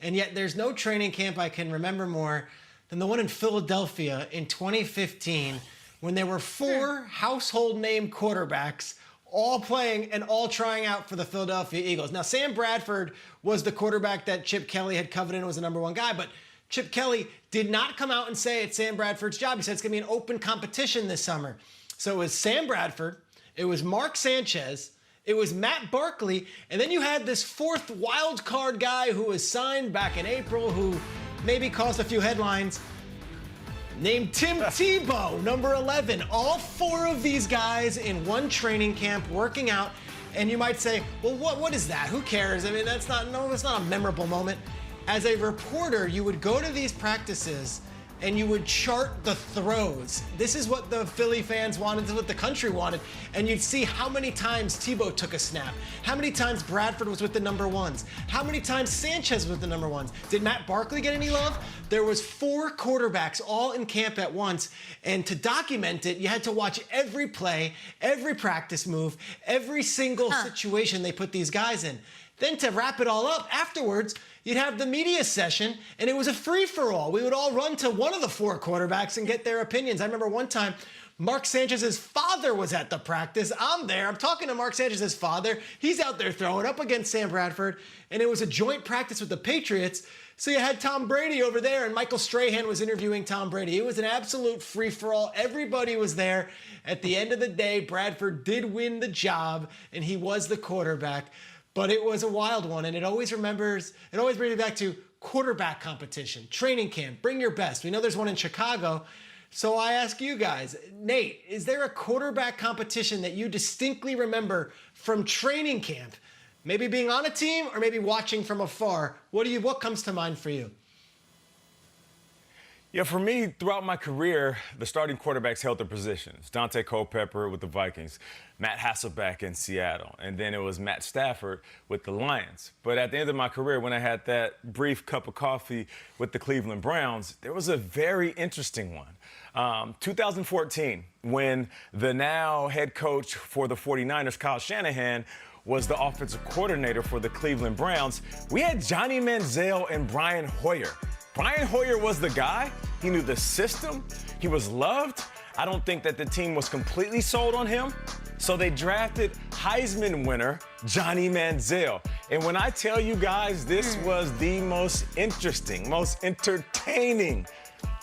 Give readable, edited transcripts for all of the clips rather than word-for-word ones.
And yet there's no training camp I can remember more than the one in Philadelphia in 2015 when there were 4 household name quarterbacks all playing and all trying out for the Philadelphia Eagles. Now, Sam Bradford was the quarterback that Chip Kelly had coveted and was the number 1 guy, but Chip Kelly did not come out and say it's Sam Bradford's job. He said it's going to be an open competition this summer. So it was Sam Bradford, it was Mark Sanchez, it was Matt Barkley, and then you had this 4th wild card guy who was signed back in April who maybe caused a few headlines, named Tim Tebow, number 11. All 4 of these guys in one training camp working out. And you might say, well, what is that? Who cares? I mean, that's not a memorable moment. As a reporter, you would go to these practices and you would chart the throws. This is what the Philly fans wanted, this is what the country wanted. And you'd see how many times Tebow took a snap, how many times Bradford was with the number 1s, how many times Sanchez was with the number 1s. Did Matt Barkley get any love? There was 4 quarterbacks all in camp at once, and to document it, you had to watch every play, every practice move, every single situation they put these guys in. Then to wrap it all up, afterwards, you'd have the media session, and it was a free-for-all. We would all run to one of the 4 quarterbacks and get their opinions. I remember one time, Mark Sanchez's father was at the practice. I'm there. I'm talking to Mark Sanchez's father. He's out there throwing up against Sam Bradford, and it was a joint practice with the Patriots. So you had Tom Brady over there, and Michael Strahan was interviewing Tom Brady. It was an absolute free-for-all. Everybody was there. At the end of the day, Bradford did win the job, and he was the quarterback. But it was a wild one, and it always brings me back to quarterback competition, training camp, bring your best. We know there's one in Chicago. So I ask you guys, Nate, is there a quarterback competition that you distinctly remember from training camp? Maybe being on a team or maybe watching from afar. What comes to mind for you? Yeah, for me, throughout my career, the starting quarterbacks held their positions. Dante Culpepper with the Vikings, Matt Hasselbeck in Seattle, and then it was Matt Stafford with the Lions. But at the end of my career, when I had that brief cup of coffee with the Cleveland Browns, there was a very interesting one. 2014, when the now head coach for the 49ers, Kyle Shanahan, was the offensive coordinator for the Cleveland Browns, we had Johnny Manziel and Brian Hoyer. Brian Hoyer was the guy. He knew the system. He was loved. I don't think that the team was completely sold on him. So they drafted Heisman winner Johnny Manziel. And when I tell you guys, this was the most interesting, most entertaining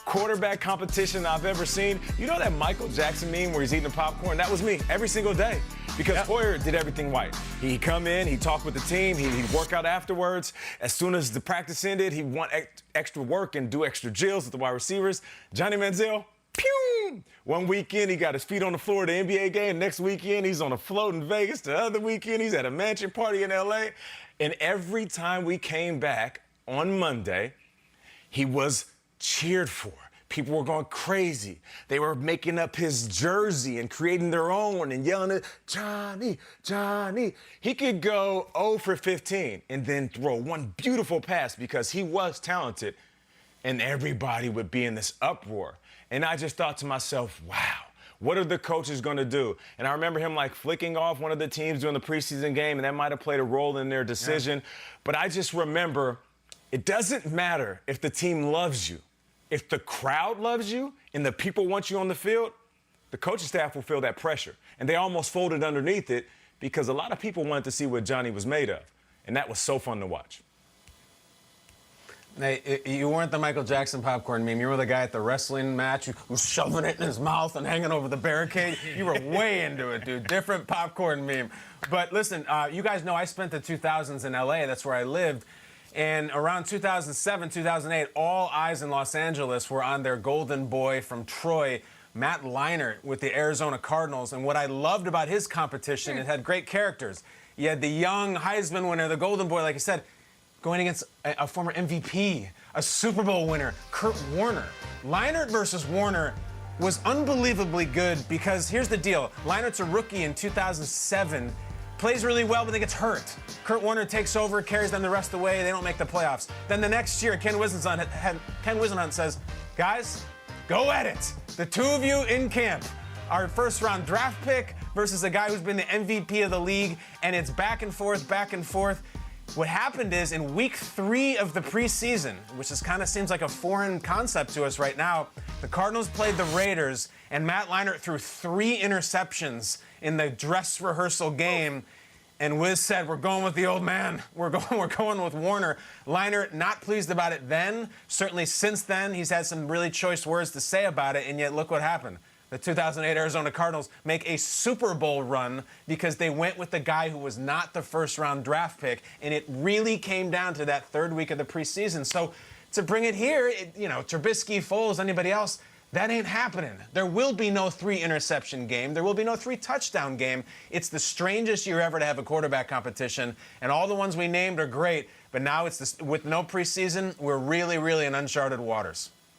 quarterback competition I've ever seen. You know that Michael Jackson meme where he's eating the popcorn? That was me every single day. Because Hoyer did everything right. He'd come in, he'd talk with the team, he'd work out afterwards. As soon as the practice ended, he'd want extra work and do extra drills with the wide receivers. Johnny Manziel, pew! One weekend, he got his feet on the floor at the NBA game. Next weekend, he's on a float in Vegas. The other weekend, he's at a mansion party in LA. And every time we came back on Monday, he was cheered for. People were going crazy. They were making up his jersey and creating their own and yelling at Johnny, Johnny. He could go 0 for 15 and then throw one beautiful pass because he was talented, and everybody would be in this uproar. And I just thought to myself, wow, what are the coaches going to do? And I remember him like flicking off one of the teams during the preseason game, and that might have played a role in their decision. Yeah. But I just remember it doesn't matter if the team loves you. If the crowd loves you and the people want you on the field, the coaching staff will feel that pressure. And they almost folded underneath it because a lot of people wanted to see what Johnny was made of. And that was so fun to watch. Hey, you weren't the Michael Jackson popcorn meme. You were the guy at the wrestling match who was shoving it in his mouth and hanging over the barricade. You were way into it, dude. Different popcorn meme. But listen, you guys know I spent the 2000s in L.A. That's where I lived. And around 2007, 2008, all eyes in Los Angeles were on their golden boy from Troy, Matt Leinart, with the Arizona Cardinals. And what I loved about his competition, it had great characters. You had the young Heisman winner, the golden boy, like you said, going against a former MVP, a Super Bowl winner, Kurt Warner. Leinart versus Warner was unbelievably good because here's the deal. Leinart's a rookie in 2007. Plays really well, but then gets hurt. Kurt Warner takes over, carries them the rest of the way. They don't make the playoffs. Then the next year, Ken Whisenhunt says, guys, go at it. The 2 of you in camp. Our first-round draft pick versus a guy who's been the MVP of the league, and it's back and forth, back and forth. What happened is in week 3 of the preseason, which is kind of seems like a foreign concept to us right now, the Cardinals played the Raiders, and Matt Leinart threw 3 interceptions in the dress rehearsal game. And Wiz said, "We're going with the old man. We're going with Warner." Leinart not pleased about it then. Certainly since then, he's had some really choice words to say about it. And yet, look what happened. The 2008 Arizona Cardinals make a Super Bowl run because they went with the guy who was not the first-round draft pick. And it really came down to that 3rd week of the preseason. So to bring it here, Trubisky, Foles, anybody else, that ain't happening. There will be no 3-interception game. There will be no 3-touchdown game. It's the strangest year ever to have a quarterback competition, and all the ones we named are great, but now with no preseason, we're really, really in uncharted waters.